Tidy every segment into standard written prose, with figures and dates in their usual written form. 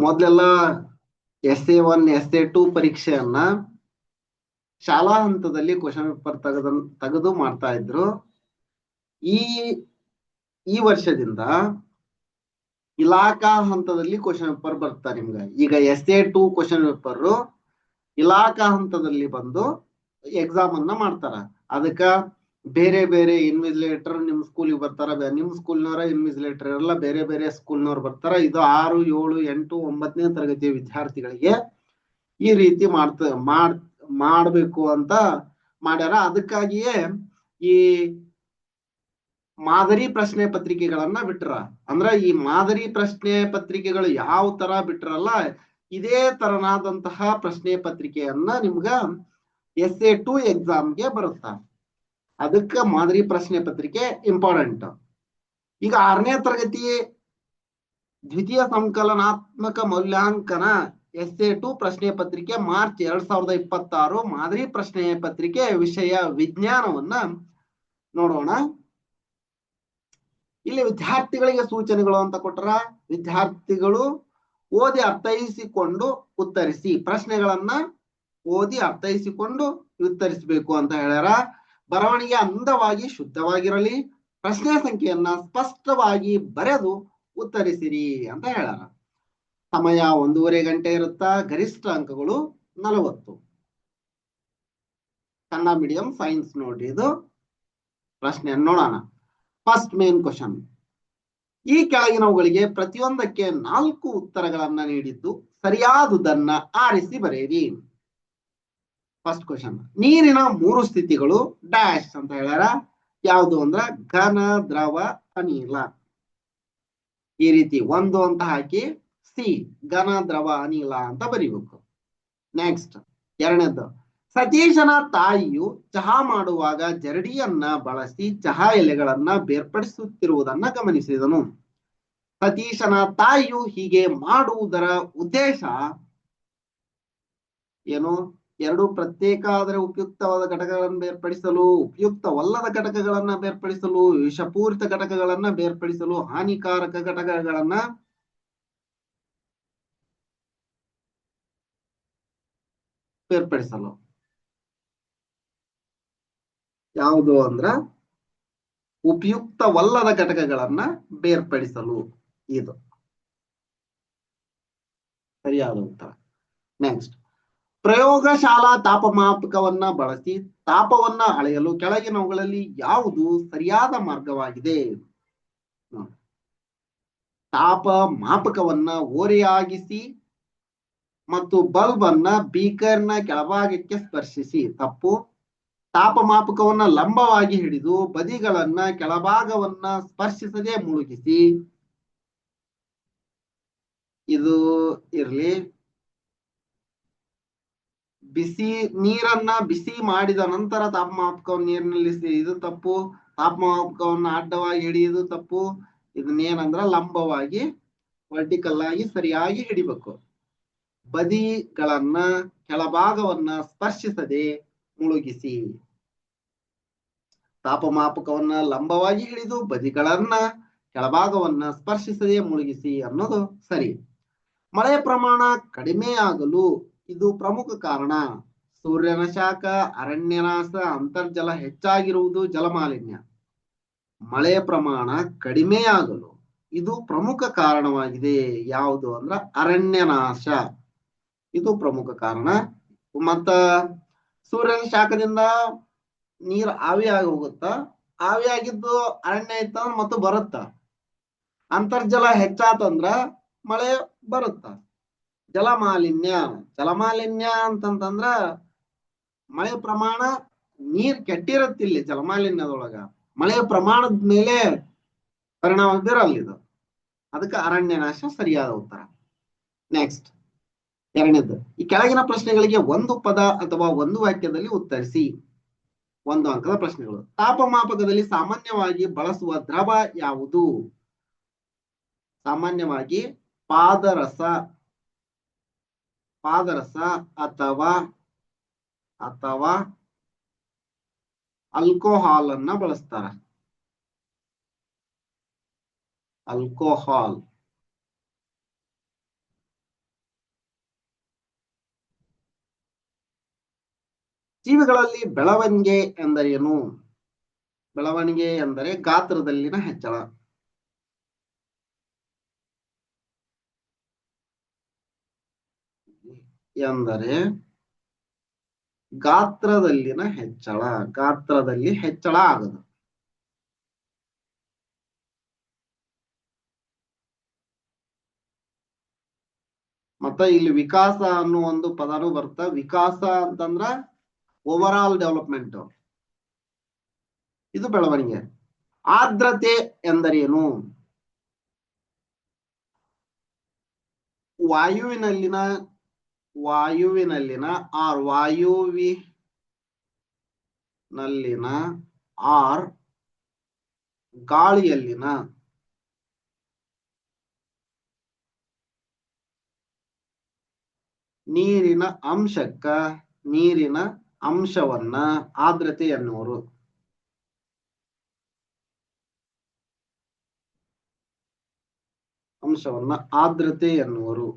ಮೊದಲೆಲ್ಲ SA1 SA2 ಪರೀಕ್ಷೆಯನ್ನ ಶಾಲಾ ಹಂತದಲ್ಲಿ ಕ್ವಶನ್ ಪೇಪರ್ ತೆಗೆದು ಮಾಡ್ತಾ ಇದ್ರು. ಈ ಈ ವರ್ಷದಿಂದ ಇಲಾಖಾ ಹಂತದಲ್ಲಿ ಕ್ವಶನ್ ಪೇಪರ್ ಬರ್ತಾ ನಿಮ್ಗೆ. ಈಗ SA2 ಕ್ವಶನ್ ಪೇಪರ್ ಇಲಾಖಾ ಹಂತದಲ್ಲಿ ಬಂದು ಎಕ್ಸಾಮ್ ಅನ್ನ ಮಾಡ್ತಾರ. ಅದಕ್ಕ ಬೇರೆ ಬೇರೆ ಇನ್ವಿಜಿಲೇಟರ್ ನಿಮ್ ಸ್ಕೂಲಿಗೆ ಬರ್ತಾರ. ನಿಮ್ ಸ್ಕೂಲ್ನವರ ಇನ್ವಿಜಿಲೇಟರ್ ಎಲ್ಲ ಬೇರೆ ಬೇರೆ ಸ್ಕೂಲ್ನವ್ರು ಬರ್ತಾರ. ಇದು 6, 7, 8, 9ನೇ ತರಗತಿಯ ವಿದ್ಯಾರ್ಥಿಗಳಿಗೆ ಈ ರೀತಿ ಮಾಡ್ಬೇಕು ಅಂತ ಮಾಡ್ಯಾರ. ಅದಕ್ಕಾಗಿಯೇ ಈ ಮಾದರಿ ಪ್ರಶ್ನೆ ಪತ್ರಿಕೆಗಳನ್ನ ಬಿಟ್ರ. ಅಂದ್ರ ಈ ಮಾದರಿ ಪ್ರಶ್ನೆ ಪತ್ರಿಕೆಗಳು ಯಾವ ತರ ಬಿಟ್ರಲ್ಲ, ಇದೇ ತರನಾದಂತಹ ಪ್ರಶ್ನೆ ಪತ್ರಿಕೆಯನ್ನ ನಿಮ್ಗ SA2 ಎಕ್ಸಾಮ್ಗೆ ಬರುತ್ತ. ಅದಕ್ಕ ಮಾದರಿ ಪ್ರಶ್ನೆ ಪತ್ರಿಕೆ ಇಂಪಾರ್ಟೆಂಟ್. ಈಗ 6ನೇ ತರಗತಿ ದ್ವಿತೀಯ ಸಂಕಲನಾತ್ಮಕ ಮೌಲ್ಯಾಂಕನ SA2 ಪ್ರಶ್ನೆ ಪತ್ರಿಕೆ ಮಾರ್ಚ್ 2026 ಮಾದರಿ ಪ್ರಶ್ನೆ ಪತ್ರಿಕೆ ವಿಷಯ ವಿಜ್ಞಾನವನ್ನ ನೋಡೋಣ. ಇಲ್ಲಿ ವಿದ್ಯಾರ್ಥಿಗಳಿಗೆ ಸೂಚನೆಗಳು ಅಂತ ಕೊಟ್ಟರ. ವಿದ್ಯಾರ್ಥಿಗಳು ಓದಿ ಅರ್ಥೈಸಿಕೊಂಡು ಉತ್ತರಿಸಿ. ಪ್ರಶ್ನೆಗಳನ್ನ ಓದಿ ಅರ್ಥೈಸಿಕೊಂಡು ಉತ್ತರಿಸಬೇಕು ಅಂತ ಹೇಳ್ಯಾರ. ಬರವಣಿಗೆ ಅಂದವಾಗಿ ಶುದ್ಧವಾಗಿರಲಿ. ಪ್ರಶ್ನೆ ಸಂಖ್ಯೆಯನ್ನ ಸ್ಪಷ್ಟವಾಗಿ ಬರೆದು ಉತ್ತರಿಸಿರಿ ಅಂತ ಹೇಳ್ಯಾರ. ಸಮಯ 1.5 ಗಂಟೆ ಇರುತ್ತಾ. ಗರಿಷ್ಠ ಅಂಕಗಳು 40. ಕನ್ನಡ ಮೀಡಿಯಂ ಸೈನ್ಸ್ ನೋಡ್ರಿ. ಇದು ಪ್ರಶ್ನೆ ನೋಡೋಣ. First main question. ಈ ಕೆಳಗಿನವುಗಳಿಗೆ ಪ್ರತಿಯೊಂದಕ್ಕೆ 4 ಉತ್ತರಗಳನ್ನ ನೀಡಿದ್ದು ಸರಿಯಾದುದನ್ನ ಆರಿಸಿ ಬರೆಯಿರಿ. First question. ನೀರಿನ 3 ಸ್ಥಿತಿಗಳು ಡ್ಯಾಶ್ ಅಂತ ಹೇಳ್ಯಾರ. ಯಾವುದು ಅಂದ್ರ ಘನ, ದ್ರವ, ಅನಿಲ. ಈ ರೀತಿ 1 ಅಂತ ಹಾಕಿ ಸಿ ಘನ, ದ್ರವ, ಅನಿಲ ಅಂತ ಬರೀಬೇಕು. ನೆಕ್ಸ್ಟ್ ಎರಡನೇದ್ದು. ಸತೀಶನ ತಾಯಿಯು ಚಹಾ ಮಾಡುವಾಗ ಜರಡಿಯನ್ನ ಬಳಸಿ ಚಹಾ ಎಲೆಗಳನ್ನ ಬೇರ್ಪಡಿಸುತ್ತಿರುವುದನ್ನ ಗಮನಿಸಿದನು. ಸತೀಶನ ತಾಯಿಯು ಹೀಗೆ ಮಾಡುವುದರ ಉದ್ದೇಶ ಏನು? 2 ಪ್ರತ್ಯೇಕ ಆದರೆ ಉಪಯುಕ್ತವಾದ ಘಟಕಗಳನ್ನು ಬೇರ್ಪಡಿಸಲು, ಉಪಯುಕ್ತವಲ್ಲದ ಘಟಕಗಳನ್ನ ಬೇರ್ಪಡಿಸಲು, ವಿಷಪೂರಿತ ಘಟಕಗಳನ್ನ ಬೇರ್ಪಡಿಸಲು, ಹಾನಿಕಾರಕ ಘಟಕಗಳನ್ನ ಬೇರ್ಪಡಿಸಲು. ಯಾವುದು ಅಂದ್ರ ಉಪಯುಕ್ತವಲ್ಲದ ಘಟಕಗಳನ್ನ ಬೇರ್ಪಡಿಸಲು. ಇದು ಸರಿಯಾದ ಉತ್ತರ. ನೆಕ್ಸ್ಟ್. ಪ್ರಯೋಗಶಾಲಾ ತಾಪಮಾಪಕವನ್ನ ಬಳಸಿ ತಾಪವನ್ನ ಅಳೆಯಲು ಕೆಳಗಿನವುಗಳಲ್ಲಿ ಯಾವುದು ಸರಿಯಾದ ಮಾರ್ಗವಾಗಿದೆ? ತಾಪಮಾಪಕವನ್ನ ಓರೆಯಾಗಿಸಿ ಮತ್ತು ಬಲ್ಬ್ ಅನ್ನ ಬೀಕರ್ನ ಕೆಳಭಾಗಕ್ಕೆ ಸ್ಪರ್ಶಿಸಿ. ತಪ್ಪು. ತಾಪಮಾಪಕವನ್ನ ಲಂಬವಾಗಿ ಹಿಡಿದು ಬದಿಗಳನ್ನ ಕೆಳಭಾಗವನ್ನ ಸ್ಪರ್ಶಿಸದೆ ಮುಳುಗಿಸಿ. ಇದು ಇರ್ಲಿ. ನೀರನ್ನ ಬಿಸಿ ಮಾಡಿದ ನಂತರ ತಾಪಮಾಪಕವನ್ನು ನೀರಿನಲ್ಲಿ ಇದು ತಪ್ಪು. ತಾಪಮಾಪಕವನ್ನ ಅಡ್ಡವಾಗಿ ಹಿಡಿಯುವುದು ತಪ್ಪು. ಇದನ್ನೇನಂದ್ರ ಲಂಬವಾಗಿ ವರ್ಟಿಕಲ್ ಆಗಿ ಸರಿಯಾಗಿ ಹಿಡಿಬೇಕು. ಬದಿಗಳನ್ನ ಕೆಳಭಾಗವನ್ನ ಸ್ಪರ್ಶಿಸದೆ ಮುಳುಗಿಸಿ. ತಾಪಮಾಪಕವನ್ನ ಲಂಬವಾಗಿ ಹಿಡಿದು ಬದಿಗಳನ್ನ ಕೆಳಭಾಗವನ್ನ ಸ್ಪರ್ಶಿಸದೆ ಮುಳುಗಿಸಿ ಅನ್ನೋದು ಸರಿ. ಮಳೆ ಪ್ರಮಾಣ ಕಡಿಮೆಯಾಗಲು ಇದು ಪ್ರಮುಖ ಕಾರಣ. ಸೂರ್ಯನ ಶಾಖ, ಅರಣ್ಯನಾಶ, ಅಂತರ್ಜಲ ಹೆಚ್ಚಾಗಿರುವುದು, ಜಲಮಾಲಿನ್ಯ. ಮಳೆ ಪ್ರಮಾಣ ಕಡಿಮೆಯಾಗಲು ಇದು ಪ್ರಮುಖ ಕಾರಣವಾಗಿದೆ. ಯಾವುದು ಅಂದ್ರ ಅರಣ್ಯನಾಶ. ಇದು ಪ್ರಮುಖ ಕಾರಣ. ಮತ್ತ ಸೂರ್ಯನ ಶಾಖದಿಂದ ನೀರು ಆವಿಯಾಗಿ ಹೋಗುತ್ತ. ಆವಿಯಾಗಿದ್ದು ಅರಣ್ಯ ಇತ್ತ ಮತ್ತು ಬರುತ್ತ. ಅಂತರ್ಜಲ ಹೆಚ್ಚಾತಂದ್ರ ಮಳೆ ಬರುತ್ತ. ಜಲಮಾಲಿನ್ಯ ಅಂತಂತಂದ್ರ ಮಳೆ ಪ್ರಮಾಣ ನೀರ್ ಕೆಟ್ಟಿರತ್ತಿಲ್ಲ. ಜಲಮಾಲಿನ್ಯದೊಳಗ ಮಳೆಯ ಪ್ರಮಾಣದ ಮೇಲೆ ಪರಿಣಾಮ ಬೀರಲ್ಲ ಇದು. ಅದಕ್ಕೆ ಅರಣ್ಯನಾಶ ಸರಿಯಾದ ಉತ್ತರ. ನೆಕ್ಸ್ಟ್ ಎರಡನೇದು. ಈ ಕೆಳಗಿನ ಪ್ರಶ್ನೆಗಳಿಗೆ 1 ಪದ ಅಥವಾ 1 ವಾಕ್ಯದಲ್ಲಿ ಉತ್ತರಿಸಿ. 1 ಅಂಕದ ಪ್ರಶ್ನೆಗಳು. ತಾಪಮಾಪಕದಲ್ಲಿ ಸಾಮಾನ್ಯವಾಗಿ ಬಳಸುವ ದ್ರವ ಯಾವುದು? ಸಾಮಾನ್ಯವಾಗಿ ಪಾದರಸ ಅಥವಾ ಆಲ್ಕೋಹಾಲ್ ಅನ್ನ ಬಳಸ್ತಾರ. ಆಲ್ಕೋಹಾಲ್. ಜೀವಿಗಳಲ್ಲಿ ಬೆಳವಣಿಗೆ ಎಂದರೇನು? ಬೆಳವಣಿಗೆ ಎಂದರೆ ಗಾತ್ರದಲ್ಲಿನ ಹೆಚ್ಚಳ. ಎಂದರೆ ಗಾತ್ರದಲ್ಲಿನ ಹೆಚ್ಚಳ, ಗಾತ್ರದಲ್ಲಿ ಹೆಚ್ಚಳ ಆಗುದು. ಮತ್ತೆ ಇಲ್ಲಿ ವಿಕಾಸ ಅನ್ನೋ ಒಂದು ಪದನೂ ಬರ್ತಾ. ವಿಕಾಸ ಅಂತಂದ್ರ ಓವರ್ ಆಲ್ ಡೆವಲಪ್ಮೆಂಟ್, ಇದು ಬೆಳವಣಿಗೆ. ಆರ್ದ್ರತೆ ಎಂದರೇನು? ವಾಯುವಿನಲ್ಲಿನ ಆರ್ ಗಾಳಿಯಲ್ಲಿನ ನೀರಿನ ಅಂಶವನ್ನ ಆರ್ದ್ರತೆ ಎನ್ನುವರು. ಆರ್ದ್ರತೆ ಎನ್ನುವರು.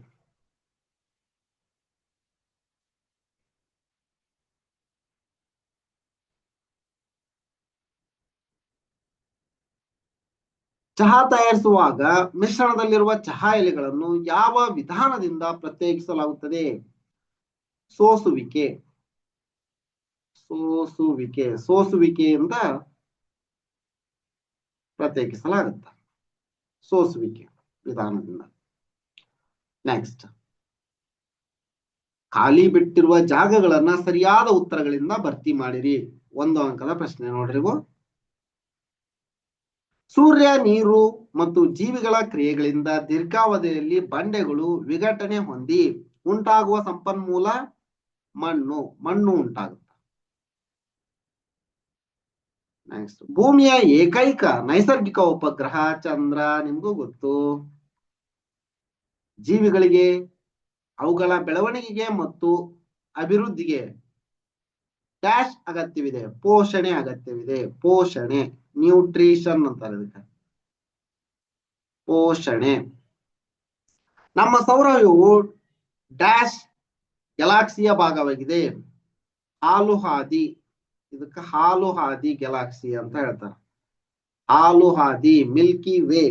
ಚಹಾ ತಯಾರಿಸುವಾಗ ಮಿಶ್ರಣದಲ್ಲಿರುವ ಚಹಾ ಎಲೆಗಳನ್ನು ಯಾವ ವಿಧಾನದಿಂದ ಪ್ರತ್ಯೇಕಿಸಲಾಗುತ್ತದೆ? ಸೋಸುವಿಕೆಯಿಂದ ಪ್ರತ್ಯೇಕಿಸಲಾಗುತ್ತೆ, ಸೋಸುವಿಕೆ ವಿಧಾನದಿಂದ. ನೆಕ್ಸ್ಟ್, ಖಾಲಿ ಬಿಟ್ಟಿರುವ ಜಾಗಗಳನ್ನ ಸರಿಯಾದ ಉತ್ತರಗಳಿಂದ ಭರ್ತಿ ಮಾಡಿರಿ. 1 ಅಂಕದ ಪ್ರಶ್ನೆ ನೋಡ್ರಿ. ಸೂರ್ಯ, ನೀರು ಮತ್ತು ಜೀವಿಗಳ ಕ್ರಿಯೆಗಳಿಂದ ದೀರ್ಘಾವಧಿಯಲ್ಲಿ ಬಂಡೆಗಳು ವಿಘಟನೆ ಹೊಂದಿ ಉಂಟಾಗುವ ಸಂಪನ್ಮೂಲ ಮಣ್ಣು ಉಂಟಾಗುತ್ತೆ. ನೆಕ್ಸ್ಟ್, ಭೂಮಿಯ ಏಕೈಕ ನೈಸರ್ಗಿಕ ಉಪಗ್ರಹ ಚಂದ್ರ. ನಿಮ್ಗೂ ಗೊತ್ತು. ಜೀವಿಗಳಿಗೆ ಅವುಗಳ ಬೆಳವಣಿಗೆಗೆ ಮತ್ತು ಅಭಿವೃದ್ಧಿಗೆ ಡ್ಯಾಶ್ ಅಗತ್ಯವಿದೆ? ಪೋಷಣೆ ಅಗತ್ಯವಿದೆ. ಪೋಷಣೆ, ನ್ಯೂಟ್ರಿಷನ್ ಅಂತಾರೆ ಇದಕ್ಕೆ, ಪೋಷಣೆ. ನಮ್ಮ ಸೌರವ್ಯೂಹವು ಡ್ಯಾಶ್ ಗ್ಯಾಲಕ್ಸಿಯ ಭಾಗವಾಗಿದೆ? ಹಾಲುಹಾದಿ, ಇದಕ್ಕೆ ಹಾಲುಹಾದಿ ಗ್ಯಾಲಕ್ಸಿ ಅಂತ ಹೇಳ್ತಾರೆ. ಹಾಲುಹಾದಿ, ಮಿಲ್ಕಿ ವೇ.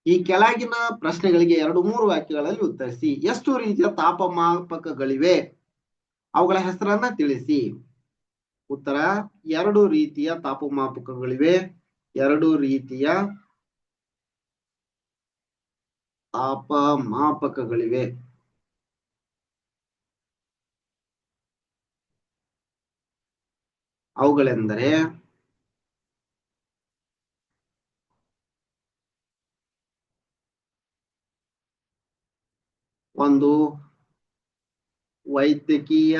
ಈ ಕೆಳಗಿನ ಪ್ರಶ್ನೆಗಳಿಗೆ 2-3 ವಾಕ್ಯಗಳಲ್ಲಿ ಉತ್ತರಿಸಿ. ಎಷ್ಟು ರೀತಿಯ ತಾಪಮಾಪಕಗಳಿವೆ? ಅವುಗಳ ಹೆಸರನ್ನ ತಿಳಿಸಿ. ಉತ್ತರ: 2 ರೀತಿಯ ತಾಪಮಾಪಕಗಳಿವೆ. 2 ರೀತಿಯ ತಾಪಮಾಪಕಗಳಿವೆ. ಅವುಗಳೆಂದರೆ ಒಂದು ವೈದ್ಯಕೀಯ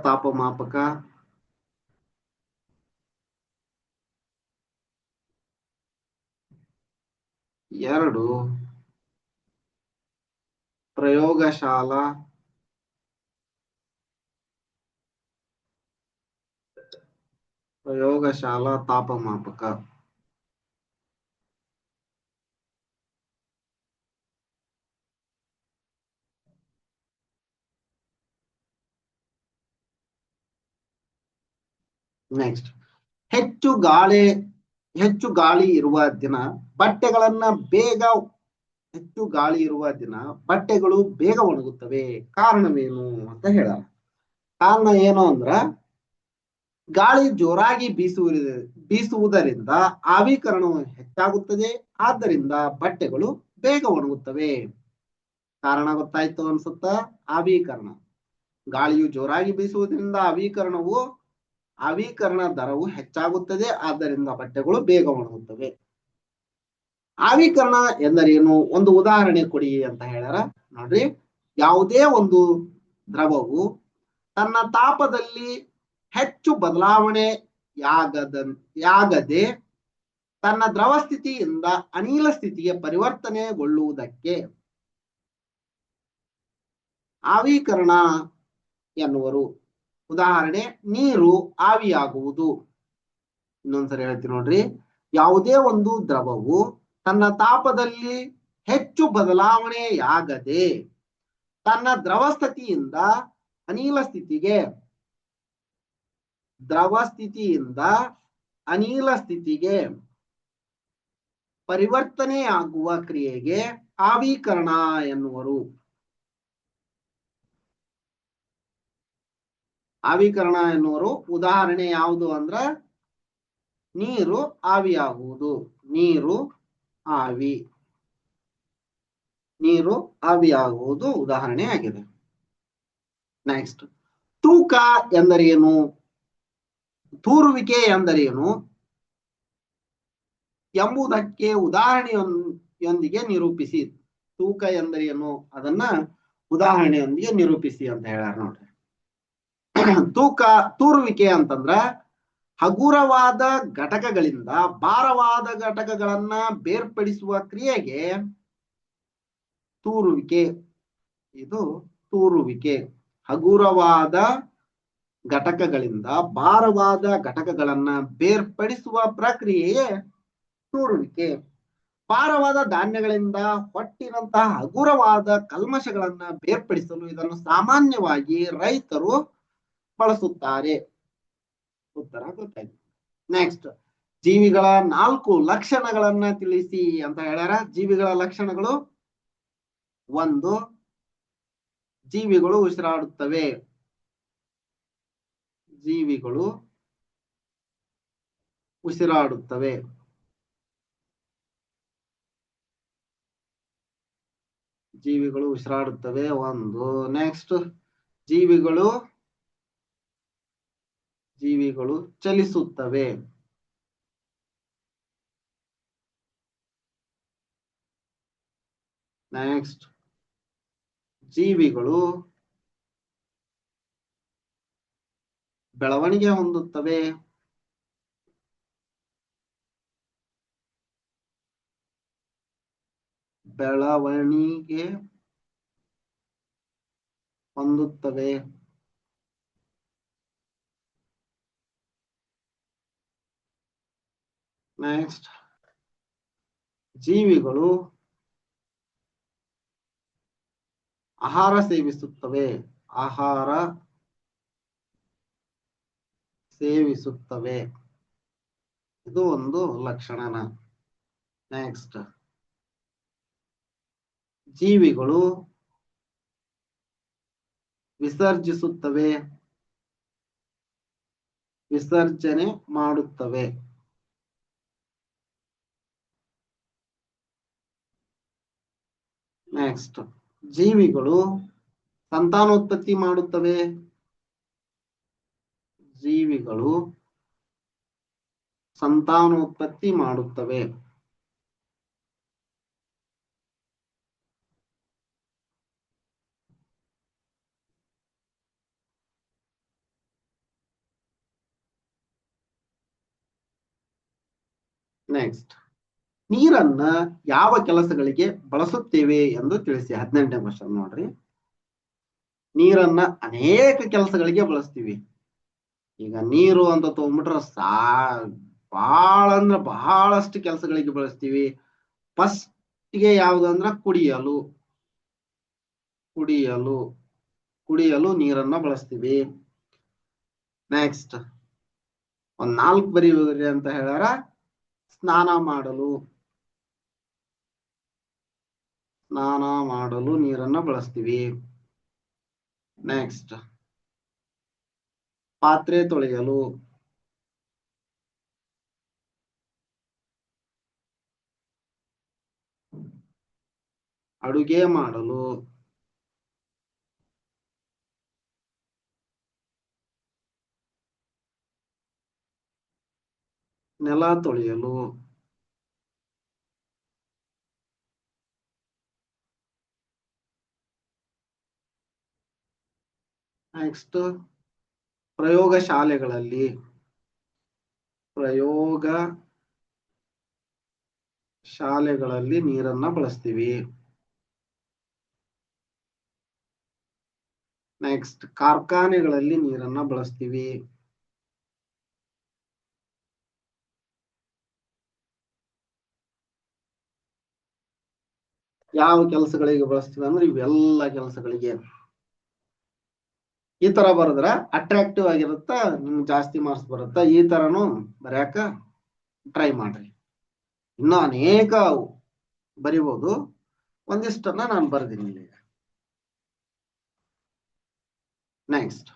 ತಾಪಮಾಪಕ, 2 ಪ್ರಯೋಗಶಾಲಾ ತಾಪಮಾಪಕ. ನೆಕ್ಸ್ಟ್, ಹೆಚ್ಚು ಗಾಳಿ ಇರುವ ದಿನ ಬಟ್ಟೆಗಳು ಬೇಗ ಒಣಗುತ್ತವೆ. ಕಾರಣವೇನು ಅಂತ ಹೇಳ. ಕಾರಣ ಏನು ಅಂದ್ರ, ಗಾಳಿ ಜೋರಾಗಿ ಬೀಸುವುದರಿಂದ ಆವಿಕರಣವು ಹೆಚ್ಚಾಗುತ್ತದೆ. ಆದ್ದರಿಂದ ಬಟ್ಟೆಗಳು ಬೇಗ ಒಣಗುತ್ತವೆ. ಕಾರಣ ಗೊತ್ತಾಯ್ತು ಅನ್ಸುತ್ತ? ಆವಿಕರಣ. ಗಾಳಿಯು ಜೋರಾಗಿ ಬೀಸುವುದರಿಂದ ಆವಿಕರಣ ದರವು ಹೆಚ್ಚಾಗುತ್ತದೆ. ಆದ್ದರಿಂದ ಬಟ್ಟೆಗಳು ಬೇಗ ಒಣಗುತ್ತವೆ. ಆವಿಕರಣ ಎಂದರೇನು? ಒಂದು ಉದಾಹರಣೆ ಕೊಡಿ ಅಂತ ಹೇಳ್ಯಾರ. ನೋಡ್ರಿ, ಯಾವುದೇ ಒಂದು ದ್ರವವು ತನ್ನ ತಾಪದಲ್ಲಿ ಹೆಚ್ಚು ಬದಲಾವಣೆಯಾಗದೆ ತನ್ನ ದ್ರವ ಸ್ಥಿತಿಯಿಂದ ಅನಿಲ ಸ್ಥಿತಿಗೆ ಪರಿವರ್ತನೆಗೊಳ್ಳುವುದಕ್ಕೆ ಆವಿಕರಣ ಎನ್ನುವರು. ಉದಾಹರಣೆ, ನೀರು ಆವಿಯಾಗುವುದು. ಇನ್ನೊಂದ್ಸರಿ ಹೇಳ್ತೀನಿ ನೋಡ್ರಿ. ಯಾವುದೇ ಒಂದು ದ್ರವವು ತನ್ನ ತಾಪದಲ್ಲಿ ಹೆಚ್ಚು ಬದಲಾವಣೆಯಾಗದೆ ತನ್ನ ದ್ರವ ಸ್ಥಿತಿಯಿಂದ ಅನಿಲ ಸ್ಥಿತಿಗೆ ಪರಿವರ್ತನೆಯಾಗುವ ಕ್ರಿಯೆಗೆ ಆವಿಕರಣ ಎನ್ನುವರು. ಆವಿಕರಣ ಎನ್ನುವರು ಉದಾಹರಣೆ ಯಾವುದು ಅಂದ್ರ ನೀರು ಆವಿಯಾಗುವುದು. ನೀರು ಆವಿಯಾಗುವುದು ಉದಾಹರಣೆ ಆಗಿದೆ. ನೆಕ್ಸ್ಟ್, ತೂಕ ಎಂದರೇನು? ತೂರುವಿಕೆ ಎಂದರೇನು ಎಂಬುದಕ್ಕೆ ಉದಾಹರಣೆಯೊಂದಿಗೆ ನಿರೂಪಿಸಿ. ತೂಕ ಎಂದರೇನು ಅದನ್ನ ಉದಾಹರಣೆಯೊಂದಿಗೆ ನಿರೂಪಿಸಿ ಅಂತ ಹೇಳ್ಯಾರ ನೋಡ್ರಿ. ತೂರುವಿಕೆ ಅಂತಂದ್ರ ಹಗುರವಾದ ಘಟಕಗಳಿಂದ ಭಾರವಾದ ಘಟಕಗಳನ್ನ ಬೇರ್ಪಡಿಸುವ ಕ್ರಿಯೆಗೆ ತೂರುವಿಕೆ. ಇದು ತೂರುವಿಕೆ. ಹಗುರವಾದ ಘಟಕಗಳಿಂದ ಭಾರವಾದ ಘಟಕಗಳನ್ನ ಬೇರ್ಪಡಿಸುವ ಪ್ರಕ್ರಿಯೆಯೇ ತೂರುವಿಕೆ. ಭಾರವಾದ ಧಾನ್ಯಗಳಿಂದ ಹೊಟ್ಟಿನಂತಹ ಹಗುರವಾದ ಕಲ್ಮಶಗಳನ್ನ ಬೇರ್ಪಡಿಸಲು ಇದನ್ನು ಸಾಮಾನ್ಯವಾಗಿ ರೈತರು ಬಳಸುತ್ತಾರೆ. ಉತ್ತರ ಗೊತ್ತಾಯ್ತು. ನೆಕ್ಸ್ಟ್, ಜೀವಿಗಳ 4 ಲಕ್ಷಣಗಳನ್ನ ತಿಳಿಸಿ ಅಂತ ಹೇಳ್ಯಾರ. ಜೀವಿಗಳ ಲಕ್ಷಣಗಳು: 1, ಜೀವಿಗಳು ಉಸಿರಾಡುತ್ತವೆ. ಜೀವಿಗಳು ಉಸಿರಾಡುತ್ತವೆ. ಜೀವಿಗಳು ಉಸಿರಾಡುತ್ತವೆ 1. ನೆಕ್ಸ್ಟ್, ಜೀವಿಗಳು ಚಲಿಸುತ್ತವೆ. ನೆಕ್ಸ್ಟ್, ಜೀವಿಗಳು ಬೆಳವಣಿಗೆ ಹೊಂದುತ್ತವೆ. ಬೆಳವಣಿಗೆ ಹೊಂದುತ್ತವೆ. ನೆಕ್ಸ್ಟ್, ಜೀವಿಗಳು ಆಹಾರ ಸೇವಿಸುತ್ತವೆ. ಆಹಾರ ಸೇವಿಸುತ್ತವೆ. ಇದು ಒಂದು ಲಕ್ಷಣನ. ನೆಕ್ಸ್ಟ್, ಜೀವಿಗಳು ವಿಸರ್ಜಿಸುತ್ತವೆ. ವಿಸರ್ಜನೆ ಮಾಡುತ್ತವೆ. ನೆಕ್ಸ್ಟ್, ಜೀವಿಗಳು ಸಂತಾನೋತ್ಪತ್ತಿ ಮಾಡುತ್ತವೆ. ಜೀವಿಗಳು ಸಂತಾನೋತ್ಪತ್ತಿ ಮಾಡುತ್ತವೆ. ನೆಕ್ಸ್ಟ್, ನೀರನ್ನ ಯಾವ ಕೆಲಸಗಳಿಗೆ ಬಳಸುತ್ತೇವೆ ಎಂದು ತಿಳಿಸಿ. 18ನೇ ಕ್ವಶನ್ ನೋಡ್ರಿ. ನೀರನ್ನ ಅನೇಕ ಕೆಲಸಗಳಿಗೆ ಬಳಸ್ತೀವಿ. ಈಗ ನೀರು ಅಂತ ತಗೊಂಡ್ಬಿಟ್ರೆ ಬಹಳ ಅಂದ್ರೆ ಬಹಳಷ್ಟು ಕೆಲಸಗಳಿಗೆ ಬಳಸ್ತೀವಿ. ಫಸ್ಟ್ಗೆ ಯಾವ್ದಂದ್ರ ಕುಡಿಯಲು ನೀರನ್ನ ಬಳಸ್ತೀವಿ. ನೆಕ್ಸ್ಟ್, 4 ಬರೀರಿ ಅಂತ ಹೇಳ್ಯಾರ. ಸ್ನಾನ ಮಾಡಲು ನೀರನ್ನ ಬಳಸ್ತೀವಿ. ನೆಕ್ಸ್ಟ್, ಪಾತ್ರೆ ತೊಳೆಯಲು, ಅಡುಗೆ ಮಾಡಲು, ನೆಲ ತೊಳೆಯಲು, ನೆಕ್ಸ್ಟ್, ಪ್ರಯೋಗಶಾಲೆಗಳಲ್ಲಿ ನೀರನ್ನ ಬಳಸ್ತೀವಿ. ನೆಕ್ಸ್ಟ್, ಕಾರ್ಖಾನೆಗಳಲ್ಲಿ ನೀರನ್ನ ಬಳಸ್ತೀವಿ. ಯಾವ ಕೆಲಸಗಳಿಗೆ ಬಳಸ್ತೀವಿ ಅಂದ್ರೆ ಇವೆಲ್ಲ ಕೆಲಸಗಳಿಗೆ. ಈ ತರ ಬರೆದ್ರ ಅಟ್ರಾಕ್ಟಿವ್ ಆಗಿರುತ್ತ, ನಿಮ್ಗೆ ಜಾಸ್ತಿ ಮಾರ್ಕ್ಸ್ ಬರುತ್ತ. ಈ ತರನು ಬರ್ಯಾಕ ಟ್ರೈ ಮಾಡ್ರಿ. ಇನ್ನೂ ಅನೇಕ ಬರಿಬಹುದು, ಒಂದಿಷ್ಟನ್ನ ನಾನು ಬರ್ದೀನಿ ಈಗ. ನೆಕ್ಸ್ಟ್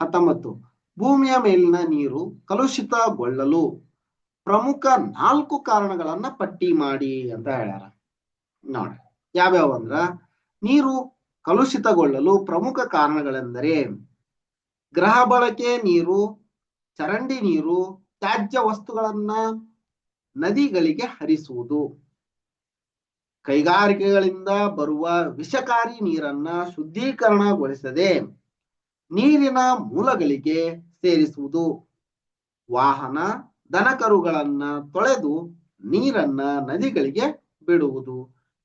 19, ಭೂಮಿಯ ಮೇಲಿನ ನೀರು ಕಲುಷಿತಗೊಳ್ಳಲು ಪ್ರಮುಖ 4 ಕಾರಣಗಳನ್ನ ಪಟ್ಟಿ ಮಾಡಿ ಅಂತ ಹೇಳ್ಯಾರ. ನೋಡ್ರಿ ಯಾವ್ಯಾವ ಅಂದ್ರ, ನೀರು ಕಲುಷಿತಗೊಳ್ಳಲು ಪ್ರಮುಖ ಕಾರಣಗಳೆಂದರೆ ಗೃಹ ಬಳಕೆ ನೀರು, ಚರಂಡಿ ನೀರು, ತ್ಯಾಜ್ಯ ವಸ್ತುಗಳನ್ನ ನದಿಗಳಿಗೆ ಹರಿಸುವುದು, ಕೈಗಾರಿಕೆಗಳಿಂದ ಬರುವ ವಿಷಕಾರಿ ನೀರನ್ನ ಶುದ್ಧೀಕರಣಗೊಳಿಸದೆ ನೀರಿನ ಮೂಲಗಳಿಗೆ ಸೇರಿಸುವುದು, ವಾಹನ ದನಕರುಗಳನ್ನ ತೊಳೆದು ನೀರನ್ನ ನದಿಗಳಿಗೆ ಬಿಡುವುದು.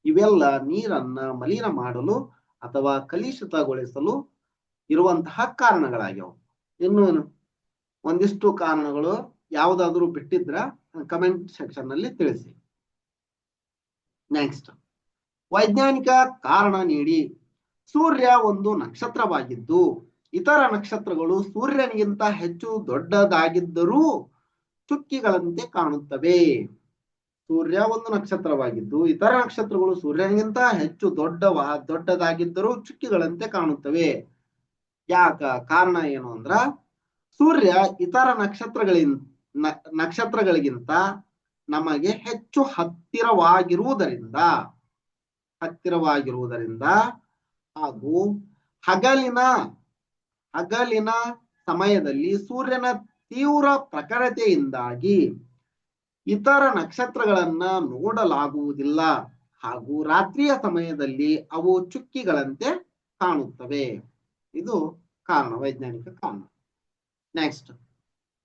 ಇವೆಲ್ಲ ನೀರನ್ನ ಮಲಿನ ಮಾಡಲು ಅಥವಾ ಕಲುಷಿತಗೊಳಿಸಲು ಇರುವಂತಹ ಕಾರಣಗಳಾಗ್ಯಾವ. ಇನ್ನು ಒಂದಿಷ್ಟು ಕಾರಣಗಳು ಯಾವುದಾದ್ರೂ ಬಿಟ್ಟಿದ್ರ ಕಮೆಂಟ್ ಸೆಕ್ಷನ್ ನಲ್ಲಿ ತಿಳಿಸಿ. ನೆಕ್ಸ್ಟ್, ವೈಜ್ಞಾನಿಕ ಕಾರಣ ನೀಡಿ. ಸೂರ್ಯ ಒಂದು ನಕ್ಷತ್ರವಾಗಿದ್ದು ಇತರ ನಕ್ಷತ್ರಗಳು ಸೂರ್ಯನಿಗಿಂತ ಹೆಚ್ಚು ದೊಡ್ಡದಾಗಿದ್ದರೂ ಚುಕ್ಕಿಗಳಂತೆ ಕಾಣುತ್ತವೆ. ಸೂರ್ಯ ಒಂದು ನಕ್ಷತ್ರವಾಗಿದ್ದು ಇತರ ನಕ್ಷತ್ರಗಳು ಸೂರ್ಯನಿಗಿಂತ ಹೆಚ್ಚು ದೊಡ್ಡದಾಗಿದ್ದರೂ ಚುಕ್ಕಿಗಳಂತೆ ಕಾಣುತ್ತವೆ. ಯಾಕ? ಕಾರಣ ಏನು ಅಂದ್ರ, ಸೂರ್ಯ ಇತರ ನಕ್ಷತ್ರಗಳಿಗಿಂತ ನಮಗೆ ಹೆಚ್ಚು ಹತ್ತಿರವಾಗಿರುವುದರಿಂದ ಹಾಗೂ ಹಗಲಿನ ಸಮಯದಲ್ಲಿ ಸೂರ್ಯನ ತೀವ್ರ ಪ್ರಖರತೆಯಿಂದಾಗಿ ಇತರ ನಕ್ಷತ್ರಗಳನ್ನ ನೋಡಲಾಗುವುದಿಲ್ಲ ಹಾಗೂ ರಾತ್ರಿಯ ಸಮಯದಲ್ಲಿ ಅವು ಚುಕ್ಕಿಗಳಂತೆ ಕಾಣುತ್ತವೆ. ಇದು ಕಾರಣ, ವೈಜ್ಞಾನಿಕ ಕಾರಣ. ನೆಕ್ಸ್ಟ್,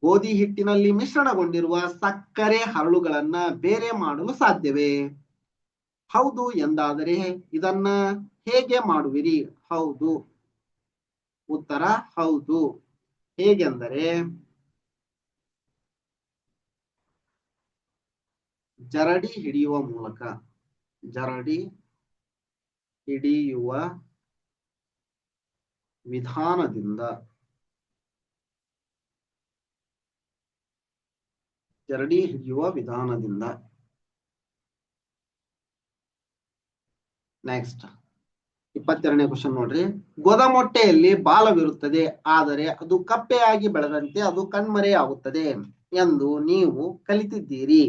ಗೋಧಿ ಹಿಟ್ಟಿನಲ್ಲಿ ಮಿಶ್ರಣಗೊಂಡಿರುವ ಸಕ್ಕರೆ ಹರಳುಗಳನ್ನ ಬೇರೆ ಮಾಡಲು ಸಾಧ್ಯವೇ? ಹೌದು ಎಂದಾದರೆ ಇದನ್ನ ಹೇಗೆ ಮಾಡುವಿರಿ? ಹೌದು. ಉತ್ತರ ಹೌದು. ಹೇಗೆಂದರೆ, ಜರಡಿ ಹಿಡಿಯುವ ಮೂಲಕ, ಜರಡಿ ಹಿಡಿಯುವ ವಿಧಾನದಿಂದ ನೆಕ್ಸ್ಟ್ 22ನೇ ಕ್ವಶನ್ ನೋಡ್ರಿ. ಗೊದಮೊಟ್ಟೆಯಲ್ಲಿ ಬಾಲವಿರುತ್ತದೆ, ಆದರೆ ಅದು ಕಪ್ಪೆಯಾಗಿ ಬೆಳೆದಂತೆ ಅದು ಕಣ್ಮರೆಯಾಗುತ್ತದೆ ಎಂದು ನೀವು ಕಲಿತಿದ್ದೀರಿ.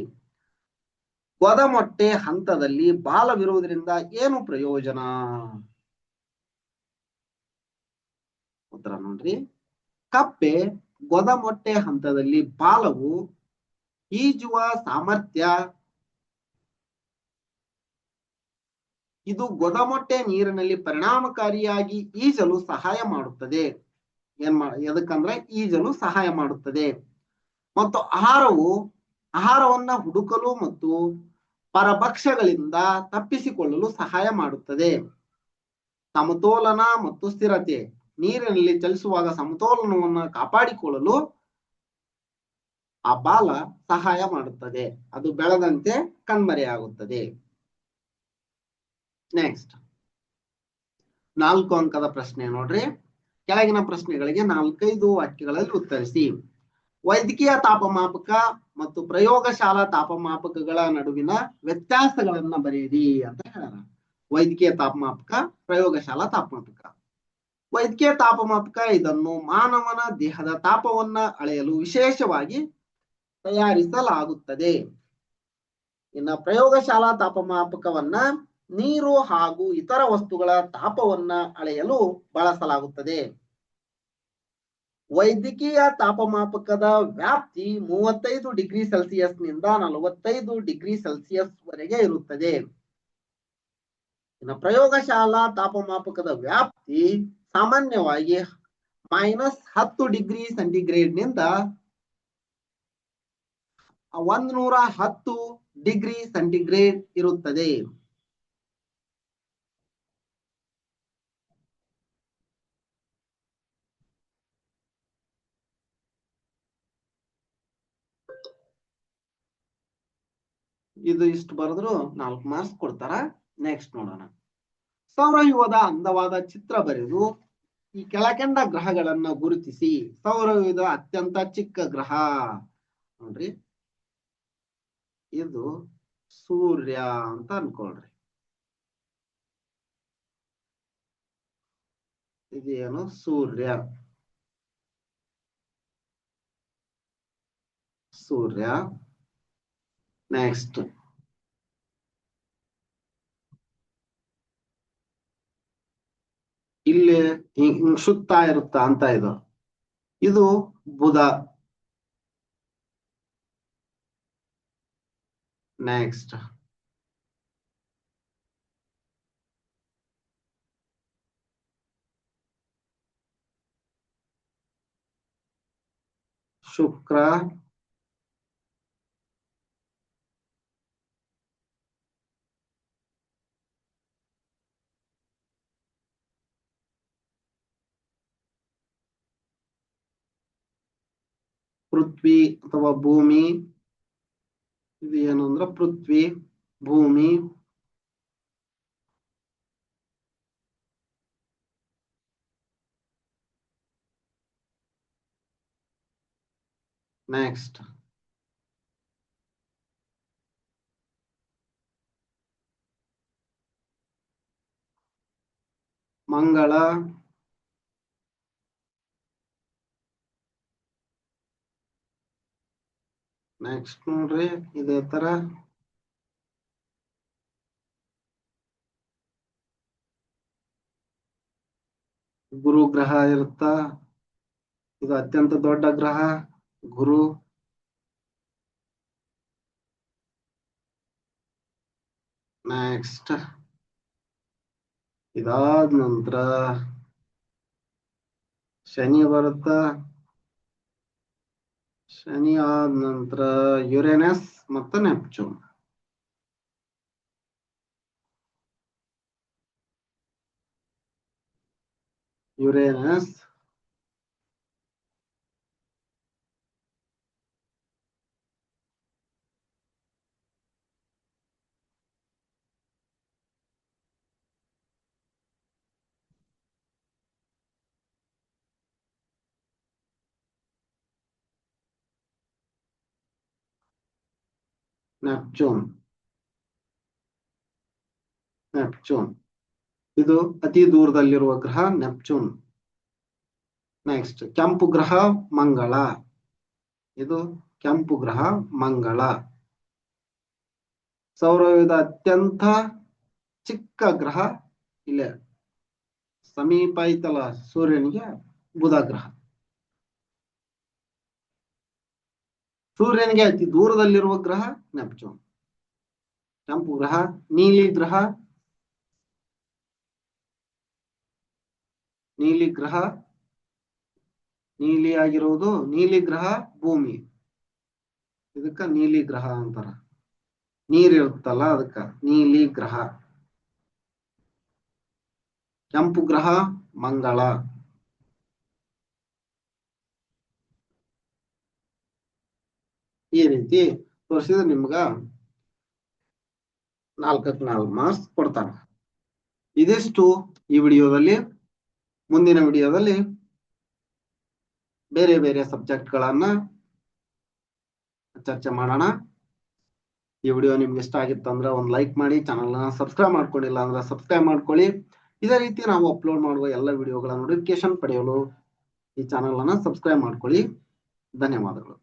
ಗೊದಮೊಟ್ಟೆ ಹಂತದಲ್ಲಿ ಬಾಲವಿರುವುದರಿಂದ ಏನು ಪ್ರಯೋಜನ? ಉತ್ತರ ನೋಡ್ರಿ. ಕಪ್ಪೆ ಗೊದಮೊಟ್ಟೆ ಹಂತದಲ್ಲಿ ಬಾಲವು ಈಜುವ ಸಾಮರ್ಥ್ಯ, ಇದು ಗೊದಮೊಟ್ಟೆ ನೀರಿನಲ್ಲಿ ಪರಿಣಾಮಕಾರಿಯಾಗಿ ಈಜಲು ಸಹಾಯ ಮಾಡುತ್ತದೆ. ಎದಕ್ಕಂದ್ರೆ ಈಜಲು ಸಹಾಯ ಮಾಡುತ್ತದೆ. ಮತ್ತು ಆಹಾರವನ್ನ ಹುಡುಕಲು ಮತ್ತು ಪರಭಕ್ಷಗಳಿಂದ ತಪ್ಪಿಸಿಕೊಳ್ಳಲು ಸಹಾಯ ಮಾಡುತ್ತದೆ. ಸಮತೋಲನ ಮತ್ತು ಸ್ಥಿರತೆ, ನೀರಿನಲ್ಲಿ ಚಲಿಸುವಾಗ ಸಮತೋಲನವನ್ನು ಕಾಪಾಡಿಕೊಳ್ಳಲು ಆ ಬಾಲ ಸಹಾಯ ಮಾಡುತ್ತದೆ. ಅದು ಬೆಳೆದಂತೆ ಕಣ್ಮರೆಯಾಗುತ್ತದೆ. ನೆಕ್ಸ್ಟ್ 4 ಅಂಕದ ಪ್ರಶ್ನೆ ನೋಡ್ರಿ. ಕೆಳಗಿನ ಪ್ರಶ್ನೆಗಳಿಗೆ 4-5 ವಾಕ್ಯಗಳಲ್ಲಿ ಉತ್ತರಿಸಿ. ವೈದ್ಯಕೀಯ ತಾಪಮಾಪಕ ಮತ್ತು ಪ್ರಯೋಗಶಾಲಾ ತಾಪಮಾಪಕಗಳ ನಡುವಿನ ವ್ಯತ್ಯಾಸಗಳನ್ನ ಬರೆಯಿರಿ ಅಂತ ಹೇಳ್ಯಾರ. ವೈದ್ಯಕೀಯ ತಾಪಮಾಪಕ, ಪ್ರಯೋಗಶಾಲಾ ತಾಪಮಾಪಕ. ವೈದ್ಯಕೀಯ ತಾಪಮಾಪಕ ಇದನ್ನು ಮಾನವನ ದೇಹದ ತಾಪವನ್ನ ಅಳೆಯಲು ವಿಶೇಷವಾಗಿ ತಯಾರಿಸಲಾಗುತ್ತದೆ. ಇನ್ನು ಪ್ರಯೋಗಶಾಲಾ ತಾಪಮಾಪಕವನ್ನ ನೀರು ಹಾಗೂ ಇತರ ವಸ್ತುಗಳ ತಾಪವನ್ನ ಅಳೆಯಲು ಬಳಸಲಾಗುತ್ತದೆ. ವೈದ್ಯಕೀಯ ತಾಪಮಾಪಕದ ವ್ಯಾಪ್ತಿ 35 ಡಿಗ್ರಿ ಸೆಲ್ಸಿಯಸ್ ನಿಂದ 45 ಡಿಗ್ರಿ ಸೆಲ್ಸಿಯಸ್ ವರೆಗೆ ಇರುತ್ತದೆ. ಇನ್ನು ಪ್ರಯೋಗಶಾಲಾ ತಾಪಮಾಪಕದ ವ್ಯಾಪ್ತಿ ಸಾಮಾನ್ಯವಾಗಿ -10 ಡಿಗ್ರಿ ಸೆಂಟಿಗ್ರೇಡ್ ನಿಂದ 110 ಡಿಗ್ರಿ ಸೆಂಟಿಗ್ರೇಡ್ ಇರುತ್ತದೆ. ಇದು ಇಷ್ಟು ಬರೆದ್ರು 4 ಮಾರ್ಕ್ಸ್ ಕೊಡ್ತಾರ. ನೆಕ್ಸ್ಟ್ ನೋಡೋಣ. ಸೌರವ್ಯೂಹದ ಅಂದವಾದ ಚಿತ್ರ ಬರೆದು ಈ ಕೆಳಕಂಡ ಗ್ರಹಗಳನ್ನ ಗುರುತಿಸಿ. ಸೌರವ್ಯೂಹದ ಅತ್ಯಂತ ಚಿಕ್ಕ ಗ್ರಹ ನೋಡ್ರಿ, ಇದು ಸೂರ್ಯ ಅಂತ ಅನ್ಕೊಳ್ರಿ. ಇದೇನು ಸೂರ್ಯ. ಸೂರ್ಯ. ನೆಕ್ಸ್ಟ್ ಇಲ್ಲಿ ಹಿಂಗ್ ಸುತ್ತಾ ಇರುತ್ತಾ ಅಂತ ಇದು ಬುಧ. ನೆಕ್ಸ್ಟ್ ಶುಕ್ರ. ಪೃಥ್ವಿ ಅಥವಾ ಭೂಮಿ. ಇದು ಏನು ಅಂದ್ರೆ ಪೃಥ್ವಿ, ಭೂಮಿ. ನೆಕ್ಸ್ಟ್ ಮಂಗಳ. ನೆಕ್ಸ್ಟ್ ನೋಡ್ರಿ ಇದೇ ತರ ಗುರು ಗ್ರಹ ಇರುತ್ತ. ಇದು ಅತ್ಯಂತ ದೊಡ್ಡ ಗ್ರಹ ಗುರು. ನೆಕ್ಸ್ಟ್ ಇದಾದ ನಂತರ ಶನಿ ಬರುತ್ತ. ಶನಿ ಆದ ನಂತರ ಯುರೇನಸ್ ಮತ್ತು ನೆಪ್ಚೂನ್. Uranus, Neptune. ನೆಪ್ಚೂನ್ ಇದು ಅತಿ ದೂರದಲ್ಲಿರುವ ಗ್ರಹ ನೆಪ್ಚೂನ್. ನೆಕ್ಸ್ಟ್ ಕೆಂಪು ಗ್ರಹ ಮಂಗಳ. ಇದು ಕೆಂಪು ಗ್ರಹ ಮಂಗಳ. ಸೌರವ್ಯೂಹದ ಅತ್ಯಂತ ಚಿಕ್ಕ ಗ್ರಹ ಇಲ್ಲೇ ಸಮೀಪ ಐತಲ್ಲ ಸೂರ್ಯನಿಗೆ, ಬುಧ ಗ್ರಹ. ಸೂರ್ಯನಿಗೆ ಅತಿ ದೂರದಲ್ಲಿರುವ ಗ್ರಹ ನೆಪ್ಚೂನ್. ಕೆಂಪು ಗ್ರಹ. ನೀಲಿ ಗ್ರಹ. ನೀಲಿ ಗ್ರಹ, ನೀಲಿ ಆಗಿರುವುದು ನೀಲಿ ಗ್ರಹ ಭೂಮಿ. ಇದಕ್ಕ ನೀಲಿ ಗ್ರಹ ಅಂತಾರ, ನೀರಿರುತ್ತಲ್ಲ ಅದಕ್ಕ ನೀಲಿ ಗ್ರಹ. ಕೆಂಪು ಗ್ರಹ ಮಂಗಳ. ಈ ರೀತಿ ತೋರಿಸಿದ್ರೆ ನಿಮ್ಗ 4ಕ್ಕೆ 4 ಮಾರ್ಕ್ಸ್ ಕೊಡ್ತಾರ. ಇದಿಷ್ಟು ಈ ವಿಡಿಯೋದಲ್ಲಿ. ಮುಂದಿನ ವಿಡಿಯೋದಲ್ಲಿ ಬೇರೆ ಬೇರೆ ಸಬ್ಜೆಕ್ಟ್ ಗಳನ್ನ ಚರ್ಚೆ ಮಾಡೋಣ. ಈ ವಿಡಿಯೋ ನಿಮ್ಗೆ ಇಷ್ಟ ಆಗಿತ್ತು ಅಂದ್ರೆ ಒಂದು ಲೈಕ್ ಮಾಡಿ, ಚಾನಲ್ನ ಸಬ್ಸ್ಕ್ರೈಬ್ ಮಾಡ್ಕೊಂಡಿಲ್ಲ ಅಂದ್ರೆ ಸಬ್ಸ್ಕ್ರೈಬ್ ಮಾಡ್ಕೊಳ್ಳಿ. ಇದೇ ರೀತಿ ನಾವು ಅಪ್ಲೋಡ್ ಮಾಡುವ ಎಲ್ಲ ವಿಡಿಯೋಗಳ ನೋಟಿಫಿಕೇಶನ್ ಪಡೆಯಲು ಈ ಚಾನಲ್ ಅನ್ನ ಸಬ್ಸ್ಕ್ರೈಬ್ ಮಾಡ್ಕೊಳ್ಳಿ. ಧನ್ಯವಾದಗಳು.